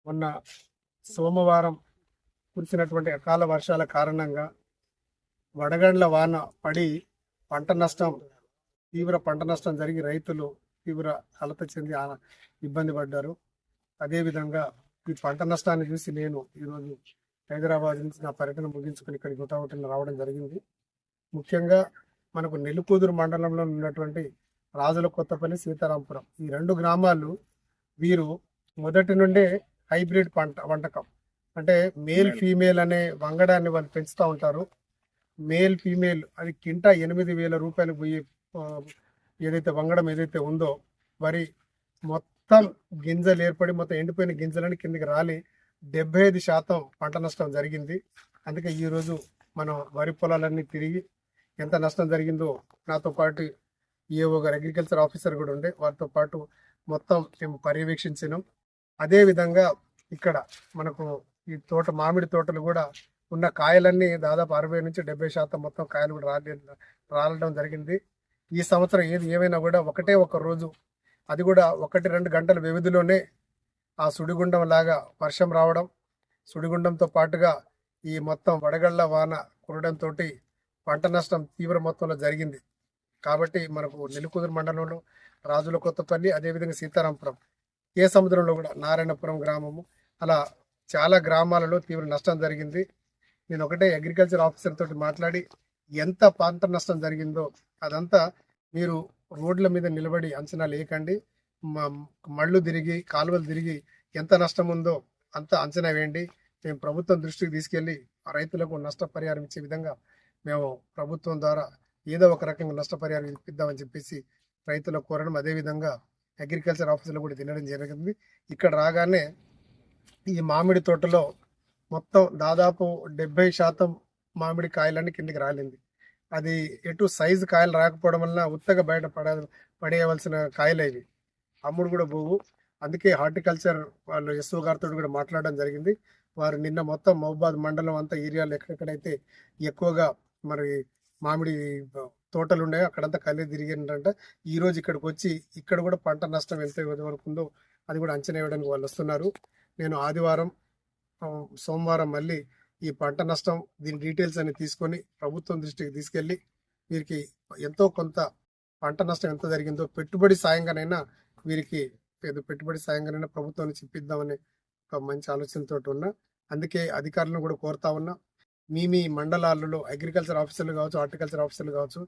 మొన్న సోమవారం కురిసినటువంటి అకాల వర్షాల కారణంగా వడగండ్ల వాన పడి తీవ్ర పంట నష్టం జరిగి రైతులు తీవ్ర కలత చెంది ఇబ్బంది పడ్డారు. అదేవిధంగా ఈ పంట నష్టాన్ని చూసి నేను ఈరోజు హైదరాబాద్ నుంచి నా పర్యటన ముగించుకుని ఇక్కడికి గుతావటిని రావడం జరిగింది. ముఖ్యంగా మనకు నెల్లికూదురు మండలంలో ఉన్నటువంటి రాజుల కొత్తపల్లి, సీతారాంపురం ఈ 2 గ్రామాలు వీరు మొదటి నుండే హైబ్రిడ్ వంటకం అంటే మేల్ ఫీమేల్ అనే వంగడాన్ని వాళ్ళు పెంచుతూ ఉంటారు. మేల్ ఫీమేల్ అది కింట 8,000 రూపాయలు పోయి ఏదైతే వంగడం ఏదైతే ఉందో వరి మొత్తం గింజలు ఏర్పడి మొత్తం ఎండిపోయిన గింజలని కిందకి రాలి 75% పంట నష్టం జరిగింది. అందుకే ఈరోజు మనం వరి పొలాలన్నీ తిరిగి ఎంత నష్టం జరిగిందో నాతో పాటు ఏఓ గారు అగ్రికల్చర్ ఆఫీసర్ కూడా ఉండే వారితో పాటు మొత్తం మేము పర్యవేక్షించినాం. అదేవిధంగా ఇక్కడ మనకు ఈ మామిడి తోటలు కూడా ఉన్న కాయలన్నీ దాదాపు 60 నుంచి 70% మొత్తం కాయలు కూడా రాలడం జరిగింది. ఈ సంవత్సరం ఏమైనా కూడా ఒక రోజు అది కూడా 1-2 గంటల వ్యవధిలోనే ఆ సుడిగుండం లాగా వర్షం రావడం, సుడిగుండంతో పాటుగా ఈ మొత్తం వడగళ్ల వాన కురడంతో పంట నష్టం తీవ్ర మొత్తంలో జరిగింది. కాబట్టి మనకు నెల్లికూదురు మండలంలో రాజుల కొత్తపల్లి, అదేవిధంగా సీతారాంపురం, సముద్రంలో కూడా నారాయణపురం గ్రామము అలా చాలా గ్రామాలలో తీవ్ర నష్టం జరిగింది. నేను ఒకటే అగ్రికల్చర్ ఆఫీసర్ తోటి మాట్లాడి ఎంత పంట నష్టం జరిగిందో అదంతా మీరు రోడ్ల మీద నిలబడి అంచనా లేకండి, మళ్ళు తిరిగి కాలువలు తిరిగి ఎంత నష్టం ఉందో అంత అంచనా వేయండి. మేము ప్రభుత్వం దృష్టికి తీసుకెళ్లి రైతులకు నష్టపరిహారం ఇచ్చే విధంగా మేము ప్రభుత్వం ద్వారా ఏదో ఒక రకంగా నష్టపరిహారం ఇప్పిద్దామని చెప్పేసి రైతులకు కోరడం, అదేవిధంగా అగ్రికల్చర్ ఆఫీసులో కూడా తినడం జరిగింది. ఇక్కడ రాగానే ఈ మామిడి తోటలో మొత్తం దాదాపు 70% మామిడి కాయలన్నీ కిందికి రాలింది. అది ఎటు సైజు కాయలు రాకపోవడం వల్ల ఉత్తగా బయట పడేయవలసిన కాయలు ఇవి, అమ్ముడు కూడా పోవు. అందుకే హార్టికల్చర్ వాళ్ళు ఎస్ఓ గారితో కూడా మాట్లాడడం జరిగింది. వారు నిన్న మొత్తం మహబూబాద్ మండలం అంతా ఏరియాలో ఎక్కడెక్కడైతే ఎక్కువగా మరి మామిడి తోటలు ఉన్నాయో అక్కడంతా కళ్ళే తిరిగిందంట. ఈ రోజు ఇక్కడికి వచ్చి ఇక్కడ కూడా పంట నష్టం ఎంత వరకు ఉందో అది కూడా అంచనా వేయడానికి వాళ్ళు వస్తున్నారు. నేను ఆదివారం సోమవారం మళ్ళీ ఈ పంట నష్టం దీని డీటెయిల్స్ అన్ని తీసుకొని ప్రభుత్వం దృష్టికి తీసుకెళ్ళి వీరికి ఎంతో కొంత పంట నష్టం ఎంత జరిగిందో పెట్టుబడి సాయంగానైనా వీరికి పెట్టుబడి సాయంగానైనా ప్రభుత్వాన్ని చెప్పిద్దామనే ఒక మంచి ఆలోచనతో ఉన్నా. అందుకే అధికారులను కూడా కోరుతా ఉన్నా, మీ మండలాలలో అగ్రికల్చర్ ఆఫీసర్లు కావచ్చు, హార్టికల్చర్ ఆఫీసర్లు కావచ్చు,